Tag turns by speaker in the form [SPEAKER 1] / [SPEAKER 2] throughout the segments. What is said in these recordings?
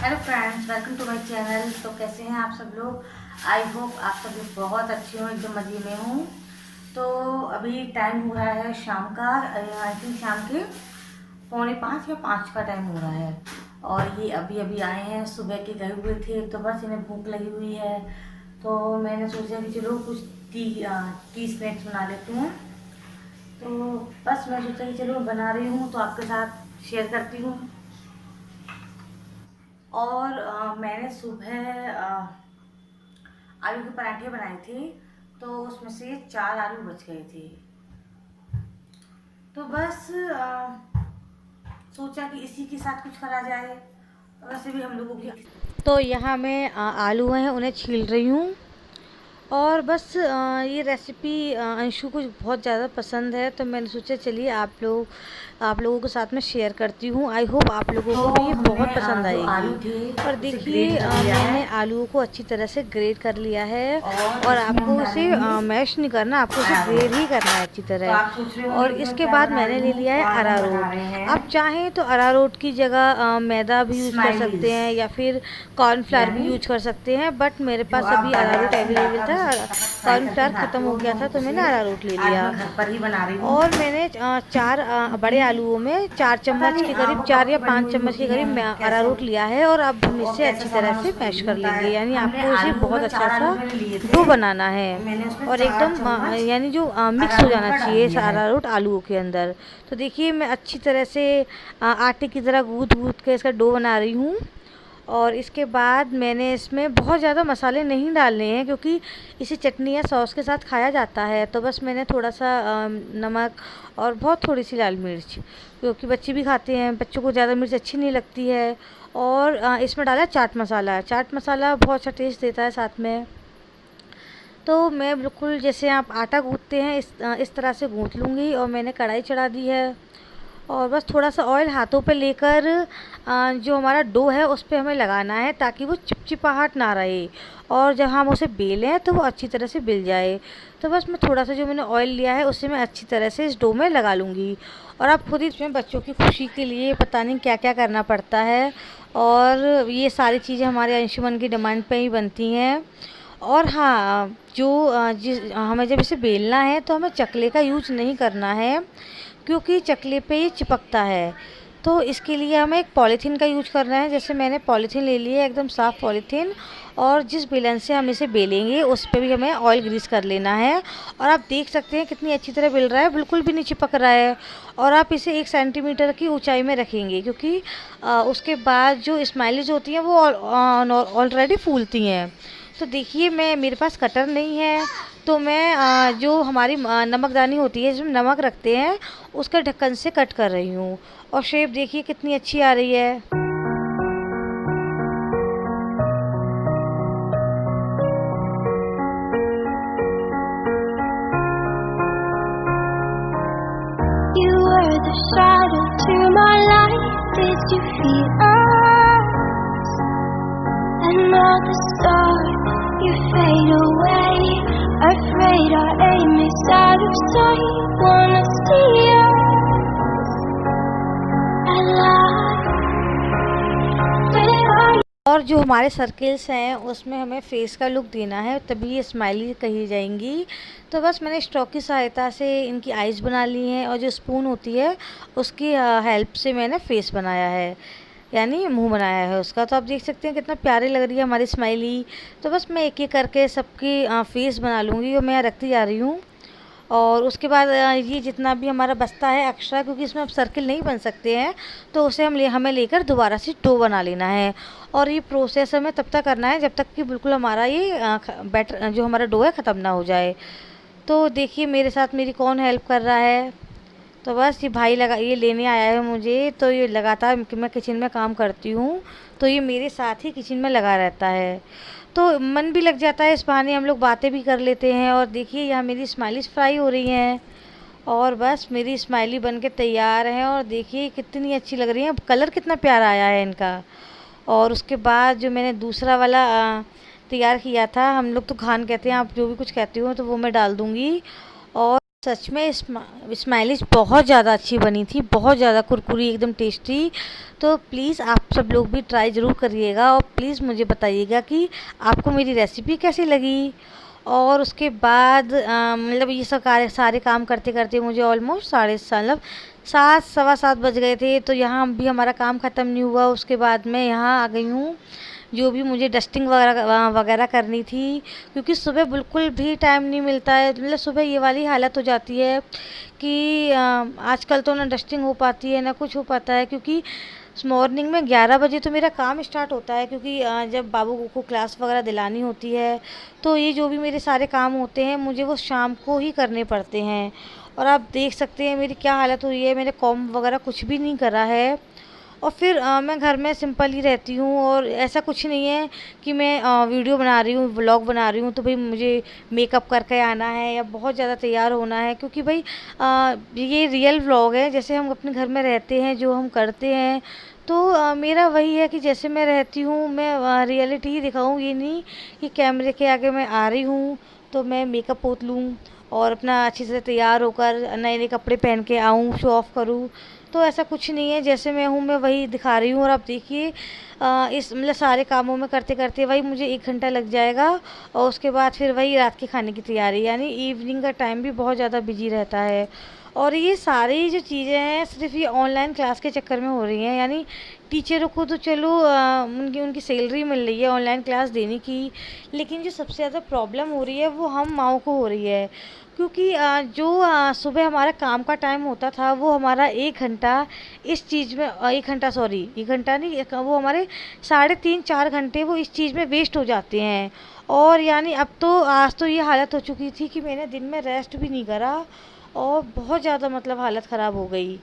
[SPEAKER 1] Hello friends, welcome to my channel. तो कैसे हैं आप सब लोग? आई होप आप सब लोग बहुत अच्छे हो, एकदम मज़े में हूँ। तो अभी टाइम हो रहा है शाम का, आई थिंक शाम के 4:45 या 5 का टाइम हो रहा है। और ये अभी अभी आए हैं, सुबह के गए हुए थे। तो बस इन्हें भूख लगी हुई है, तो मैंने सोचा कि चलो कुछ टी स्नैक्स बना लेती हूँ। तो बस मैं सोचा कि चलो बना रही हूँ तो आपके साथ शेयर करती हूँ। और मैंने सुबह आलू के पराठे बनाए थे, तो उसमें से 4 आलू बच गए थे। तो बस सोचा कि इसी के साथ कुछ करा जाए। वैसे भी हम लोगों की तो यहाँ मैं आलू हैं उन्हें छील रही हूँ। और बस ये रेसिपी अंशु को बहुत ज़्यादा पसंद है, तो मैंने सोचा चलिए आप लोगों के साथ में शेयर करती हूँ। आई होप आप लोगों को भी ये बहुत पसंद आएगी। और देखिए मैंने आलूओं को अच्छी तरह से ग्रेट कर लिया है, और आपको उसे मैश नहीं करना, आपको उसे ग्रेट ही करना है अच्छी तरह। और इसके बाद मैंने ले लिया है अरारोट। आप चाहें तो अरारोट की जगह मैदा भी यूज़ कर सकते हैं या फिर कॉर्नफ्लावर भी यूज कर सकते हैं, बट मेरे पास अभी अरारोट अवेलेबल था। कॉर्नफ्लावर ख़त्म हो गया था तो मैंने अरारोट ले लिया। घर पर ही बना रही हूँ। और मैंने 4 बड़े आलूओं में 4 चम्मच के करीब, 4 या 5 चम्मच के करीब अरारोट लिया है। और अब हम इसे अच्छी तरह से मैश कर लेंगे, यानी आपको इसे बहुत अच्छा सा डो बनाना है और एकदम यानी जो मिक्स हो जाना चाहिए इस अरारोट आलूओं के अंदर। तो देखिए मैं अच्छी तरह से आटे की तरह गूँथ के इसका डो बना रही हूँ। और इसके बाद मैंने इसमें बहुत ज़्यादा मसाले नहीं डालने हैं, क्योंकि इसे चटनी या सॉस के साथ खाया जाता है। तो बस मैंने थोड़ा सा नमक और बहुत थोड़ी सी लाल मिर्च, क्योंकि बच्चे भी खाते हैं, बच्चों को ज़्यादा मिर्च अच्छी नहीं लगती है। और इसमें डाला चाट मसाला। चाट मसाला बहुत अच्छा टेस्ट देता है साथ में। तो मैं बिल्कुल जैसे आप आटा गूँथते हैं इस तरह से गूँथ लूँगी। और मैंने कढ़ाई चढ़ा दी है, और बस थोड़ा सा ऑयल हाथों पे लेकर जो हमारा डो है उस पे हमें लगाना है, ताकि वो चिपचिपाहट ना रहे, और जब हम उसे बेलें तो वो अच्छी तरह से बेल जाए। तो बस मैं थोड़ा सा जो मैंने ऑयल लिया है उसे मैं अच्छी तरह से इस डो में लगा लूँगी। और आप खुद ही इसमें बच्चों की खुशी के लिए पता नहीं क्या क्या करना पड़ता है, और ये सारी चीज़ें हमारे अंशुमन की डिमांड पे ही बनती हैं। और हाँ, हमें जब इसे बेलना है तो हमें चकले का यूज नहीं करना है, क्योंकि चकले पे ये चिपकता है। तो इसके लिए हमें एक पॉलीथीन का यूज करना है। जैसे मैंने पॉलीथीन ले ली है, एकदम साफ़ पॉलीथीन, और जिस बेलन से हम इसे बेलेंगे उस पे भी हमें ऑयल ग्रीस कर लेना है। और आप देख सकते हैं कितनी अच्छी तरह बेल रहा है, बिल्कुल भी नहीं चिपक रहा है। और आप इसे 1 सेंटीमीटर की ऊंचाई में रखेंगे, क्योंकि उसके बाद जो स्माइलीज होती हैं वो ऑलरेडी फूलती हैं। तो देखिए मेरे पास कटर नहीं है, तो मैं जो हमारी नमकदानी होती है जिसमें नमक रखते हैं उसका ढक्कन से कट कर रही हूँ। और शेप देखिए कितनी अच्छी आ रही है।
[SPEAKER 2] You were the shadow to my light. Did you feel us? And now the stars, you fade away. Afraid our aim is out of sight. Wanna see us alive. Where are you?
[SPEAKER 1] और जो हमारे circles हैं उसमें हमें face का look देना है, तभी ये स्माइली कही जाएंगी। तो बस मैंने स्ट्रोक की सहायता से इनकी आइज़ बना ली हैं, और जो स्पून होती है उसकी हेल्प से मैंने फेस बनाया है, यानी मुंह बनाया है उसका। तो आप देख सकते हैं कितना प्यारी लग रही है हमारी स्माइली। तो बस मैं एक एक करके सबकी फेस बना लूँगी, और मैं रखती जा रही हूँ। और उसके बाद ये जितना भी हमारा बचता है एक्स्ट्रा, क्योंकि इसमें अब सर्किल नहीं बन सकते हैं, तो उसे हमें लेकर दोबारा से डो बना लेना है। और ये प्रोसेस हमें तब तक करना है जब तक कि बिल्कुल हमारा ये बैटर जो हमारा डो है ख़त्म ना हो जाए। तो देखिए मेरे साथ मेरी कौन हेल्प कर रहा है। तो बस ये भाई ये लेने आया है मुझे। तो ये लगातार मैं किचन में काम करती हूँ, तो ये मेरे साथ ही किचन में लगा रहता है, तो मन भी लग जाता है। इस बहाने हम लोग बातें भी कर लेते हैं। और देखिए यहाँ मेरी स्माइलीज फ्राई हो रही हैं, और बस मेरी स्माइली बन के तैयार है। और देखिए कितनी अच्छी लग रही है, कलर कितना प्यारा आया है इनका। और उसके बाद जो मैंने दूसरा वाला तैयार किया था, हम लोग तो घान कहते हैं, आप जो भी कुछ कहते हो, तो वो मैं डाल दूँगी। और सच में स्माइलिश बहुत ज़्यादा अच्छी बनी थी, बहुत ज़्यादा कुरकुरी, एकदम टेस्टी। तो प्लीज़ आप सब लोग भी ट्राई ज़रूर करिएगा और प्लीज़ मुझे बताइएगा कि आपको मेरी रेसिपी कैसी लगी। और उसके बाद मतलब ये सब सारे काम करते करते मुझे ऑलमोस्ट मतलब 7 सवा 7 बज गए थे। तो यहाँ भी हमारा काम ख़त्म नहीं हुआ। उसके बाद मैं यहाँ आ गई हूँ, जो भी मुझे डस्टिंग वगैरह करनी थी, क्योंकि सुबह बिल्कुल भी टाइम नहीं मिलता है। मतलब सुबह ये वाली हालत हो जाती है कि आजकल तो ना डस्टिंग हो पाती है ना कुछ हो पाता है, क्योंकि मॉर्निंग में 11 बजे तो मेरा काम स्टार्ट होता है, क्योंकि जब बाबू को क्लास वगैरह दिलानी होती है तो ये जो भी मेरे सारे काम होते हैं मुझे वो शाम को ही करने पड़ते हैं। और आप देख सकते हैं मेरी क्या हालत हुई है, मैंने कॉम्ब वगैरह कुछ भी नहीं करा है। और फिर मैं घर में सिंपल ही रहती हूँ, और ऐसा कुछ नहीं है कि मैं वीडियो बना रही हूँ, व्लॉग बना रही हूँ तो भाई मुझे मेकअप करके आना है या बहुत ज़्यादा तैयार होना है, क्योंकि भाई ये रियल व्लॉग है, जैसे हम अपने घर में रहते हैं जो हम करते हैं। तो मेरा वही है कि जैसे मैं रहती हूँ मैं रियलिटी ही दिखाऊँ, ये नहीं कि कैमरे के आगे मैं आ रही हूँ तो मैं मेकअप पोत लूँ और अपना अच्छे से तैयार होकर नए नए कपड़े पहन के आऊँ, शो ऑफ़ करूँ। तो ऐसा कुछ नहीं है, जैसे मैं हूँ मैं वही दिखा रही हूँ। और आप देखिए इस मतलब सारे कामों में करते करते वही मुझे 1 घंटा लग जाएगा, और उसके बाद फिर वही रात के खाने की तैयारी, यानी इवनिंग का टाइम भी बहुत ज़्यादा बिजी रहता है। और ये सारी जो चीज़ें हैं सिर्फ ये ऑनलाइन क्लास के चक्कर में हो रही हैं, यानी टीचरों को तो चलो उनकी सैलरी मिल रही है ऑनलाइन क्लास देने की, लेकिन जो सबसे ज़्यादा प्रॉब्लम हो रही है वो हम माँओं को हो रही है। क्योंकि जो सुबह हमारा काम का टाइम होता था वो हमारा 1 घंटा इस चीज़ में 1 घंटा, सॉरी 1 घंटा नहीं, वो हमारे 3.5-4 घंटे वो इस चीज़ में वेस्ट हो जाते हैं। और यानी अब तो आज तो ये हालत हो चुकी थी कि मैंने दिन में रेस्ट भी नहीं करा, और बहुत ज़्यादा मतलब हालत ख़राब हो गई।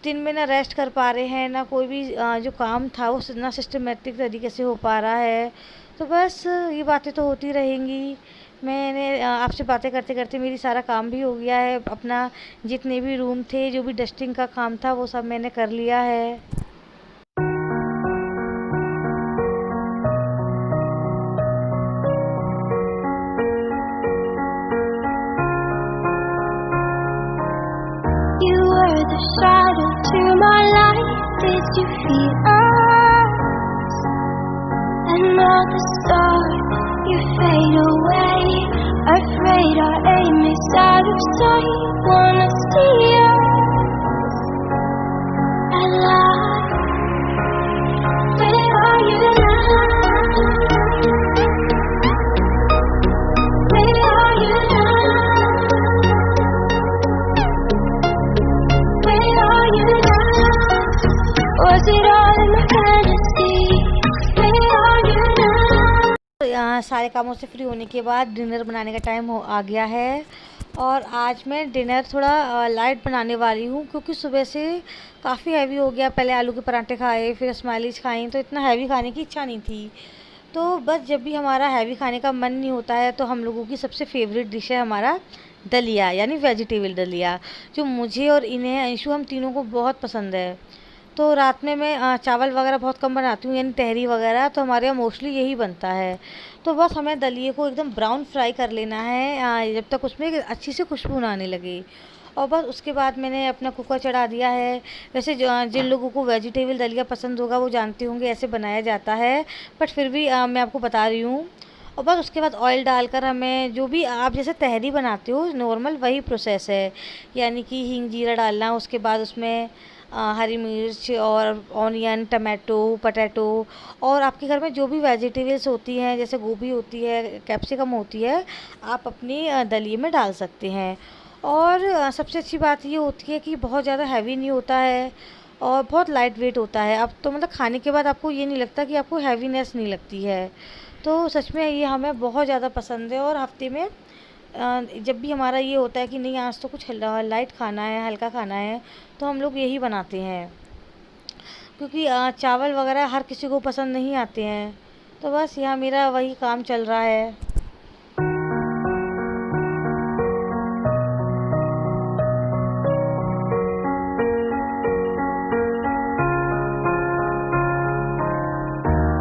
[SPEAKER 1] दिन में ना रेस्ट कर पा रहे हैं, ना कोई भी जो काम था वो ना सिस्टमेटिक तरीके से हो पा रहा है। तो बस ये बातें तो होती रहेंगी। मैंने आपसे बातें करते करते मेरी सारा काम भी हो गया है, अपना जितने भी रूम थे जो भी डस्टिंग का काम था वो सब मैंने कर लिया है।
[SPEAKER 2] You were the shadow to my light. Did you feel us? And now the stars, you fade away. Afraid our aim is out of sight. Wanna see us alive. Where are you now? Where are you now? Where are you now? Was it all in my fantasy? Where are you now?
[SPEAKER 1] तो यहाँ सारे कामों से free होने के बाद dinner बनाने का टाइम आ गया है। और आज मैं डिनर थोड़ा लाइट बनाने वाली हूँ, क्योंकि सुबह से काफ़ी हैवी हो गया। पहले आलू के पराठे खाए, फिर स्माइलिश खाई, तो इतना हैवी खाने की इच्छा नहीं थी। तो बस जब भी हमारा हैवी खाने का मन नहीं होता है तो हम लोगों की सबसे फेवरेट डिश है हमारा दलिया, यानी वेजिटेबल दलिया, जो मुझे और इन्हें अंशु हम तीनों को बहुत पसंद है। तो रात में मैं चावल वगैरह बहुत कम बनाती हूँ, यानी तहरी वगैरह, तो हमारे यहाँ मोस्टली यही बनता है। तो बस हमें दलिए को एकदम ब्राउन फ्राई कर लेना है, जब तक उसमें अच्छी सी खुशबू ना आने लगे। और बस उसके बाद मैंने अपना कुकर चढ़ा दिया है। वैसे जिन लोगों को वेजिटेबल दलिया पसंद होगा वो जानते होंगे ऐसे बनाया जाता है, बट फिर भी मैं आपको बता रही हूँ। और बस उसके बाद ऑयल डालकर हमें जो भी आप जैसे तहरी बनाते हो नॉर्मल वही प्रोसेस है, यानी कि हींग जीरा डालना, उसके बाद उसमें हरी मिर्च और ऑनियन, टमाटो, पटैटो, और आपके घर में जो भी वेजिटेबल्स होती हैं जैसे गोभी होती है, कैप्सिकम होती है, आप अपनी दलिए में डाल सकते हैं। और सबसे अच्छी बात ये होती है कि बहुत ज़्यादा हैवी नहीं होता है और बहुत लाइट वेट होता है। अब तो मतलब खाने के बाद आपको ये नहीं लगता कि आपको हैवीनेस नहीं लगती है। तो सच में ये हमें बहुत ज़्यादा पसंद है। और हफ्ते में जब भी हमारा ये होता है कि नहीं आज तो कुछ लाइट खाना है, हल्का खाना है, तो हम लोग यही बनाते हैं, क्योंकि चावल वगैरह हर किसी को पसंद नहीं आते हैं। तो बस यहाँ मेरा वही काम चल रहा है।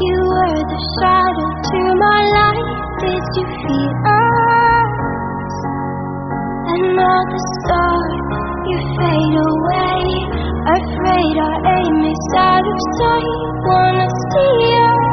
[SPEAKER 2] You were the shadow to my light. Did you feel us? And all the stars, you fade away. Afraid our aim is out of sight. Wanna see us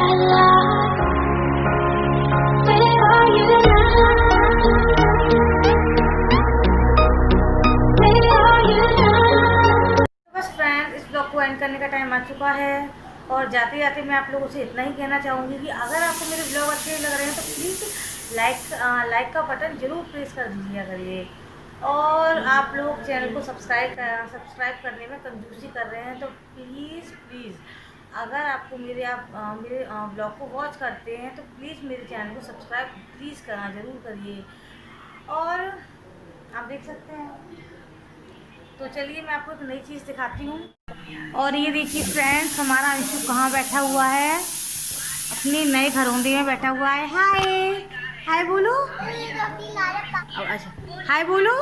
[SPEAKER 2] alive. Where are you now? Where are you now?
[SPEAKER 1] बस friends, इस blog को and करने का time आ चुका है और जाते जाते मैं आप लोगों से इतना ही कहना चाहूँगी कि अगर आपको मेरे ब्लॉग अच्छे लग रहे हैं तो प्लीज़ लाइक का बटन ज़रूर प्रेस कर दीजिए करिए। और आप लोग चैनल को सब्सक्राइब करने में कंजूसी कर रहे हैं तो प्लीज़ अगर आपको मेरे ब्लॉग को वॉच करते हैं तो प्लीज़ मेरे चैनल को सब्सक्राइब करना ज़रूर करिए। और आप देख सकते हैं, तो चलिए मैं आपको एक नई चीज़ दिखाती हूँ। और ये देखिए फ्रेंड्स, हमारा अंशु कहाँ बैठा हुआ है, अपने नए घरौंदे में बैठा हुआ है। हाय बोलो। अच्छा हाय बोलो।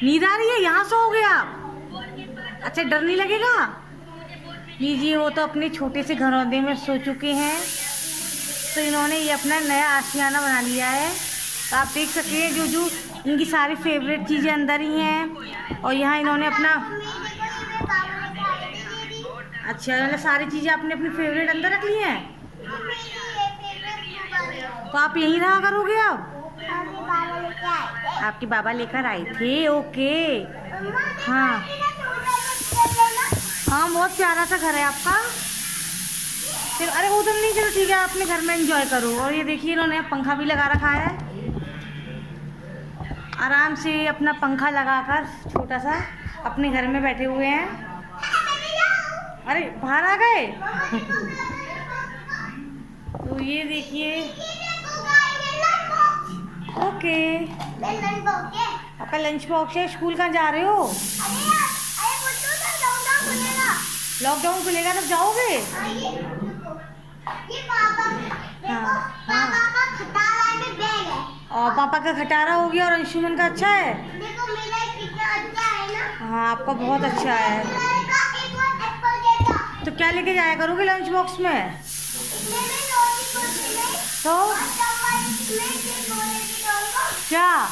[SPEAKER 1] नींद आ रही है, यहाँ सोओगे आप? अच्छा, डर नहीं लगेगा? लीजिए, वो तो अपने छोटे से घरौंदे में सो चुके हैं, तो इन्होंने ये अपना नया आशियाना बना लिया है। तो आप देख सकते हैं जो इनकी सारी फेवरेट चीज़ें अंदर ही हैं। और यहाँ इन्होंने अपना मतलब सारी चीज़ें अपनी फेवरेट अंदर रख ली हैं। तो आप यहीं रहा करोगे अब? आपके बाबा लेकर आए थे। ओके। हाँ, बहुत प्यारा सा घर है आपका। फिर अरे उधर नहीं, चलो ठीक है, आप अपने घर में एंजॉय करो। और ये देखिए, इन्होंने पंखा भी लगा रखा है, आराम से अपना पंखा लगाकर छोटा सा अपने घर में बैठे हुए हैं। अरे बाहर आ गए। तो ये देखिए, ओके, आपका लंच बॉक्स है। स्कूल कहाँ जा रहे हो? लॉकडाउन खुलेगा तब जाओगे? और पापा का खटारा हो गया और अंशुमन का अच्छा है।
[SPEAKER 2] देखो मेरा कितना अच्छा है ना।
[SPEAKER 1] हाँ, आपका बहुत अच्छा है। तो क्या लेके जाया करोगे लंच बॉक्स में? तो क्या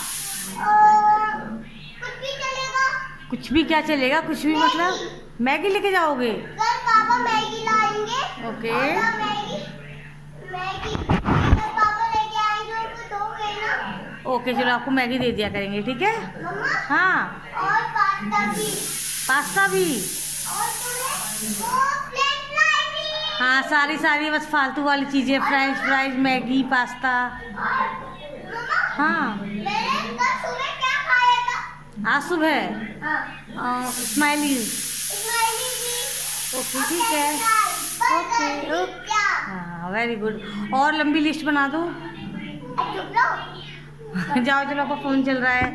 [SPEAKER 1] कुछ भी क्या चलेगा? कुछ भी मतलब मैगी लेके जाओगे?
[SPEAKER 2] पापा मैगी लाएंगे।
[SPEAKER 1] ओके। ओके, चलो आपको मैगी दे दिया करेंगे, ठीक है? हाँ,
[SPEAKER 2] और
[SPEAKER 1] पास्ता भी।
[SPEAKER 2] और
[SPEAKER 1] हाँ, सारी बस फालतू वाली चीज़ें, फ्रेंच फ्राइज, मैगी, पास्ता। हाँ,
[SPEAKER 2] क्या खाया था
[SPEAKER 1] आज सुबह? स्माइलीज। ओके, ठीक है। ओके। हाँ, वेरी गुड। और लंबी लिस्ट बना दो। जाओ, चलो, आपका फ़ोन चल रहा है।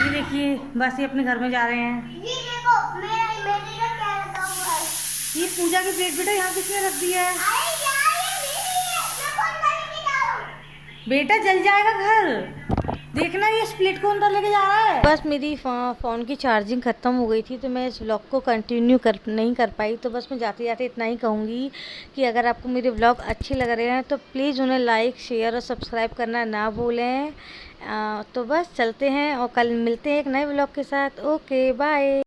[SPEAKER 1] ये देखिए, बस ये अपने घर में जा रहे हैं।
[SPEAKER 2] ये देखो, मेरे क्या रखा हुआ है।
[SPEAKER 1] ये पूजा की प्लेट बेटा यहाँ किसने रख दी है? बेटा जल जाएगा घर, देखना ये स्प्लिट को अंदर लेके जा रहा है। बस मेरी फ़ोन की चार्जिंग ख़त्म हो गई थी, तो मैं इस व्लॉग को कंटिन्यू नहीं कर पाई। तो बस मैं जाते जाते इतना ही कहूँगी कि अगर आपको मेरे व्लॉग अच्छे लग रहे हैं तो प्लीज़ उन्हें लाइक, शेयर और सब्सक्राइब करना ना भूलें। तो बस चलते हैं और कल मिलते हैं एक नए व्लॉग के साथ। Okay, bye.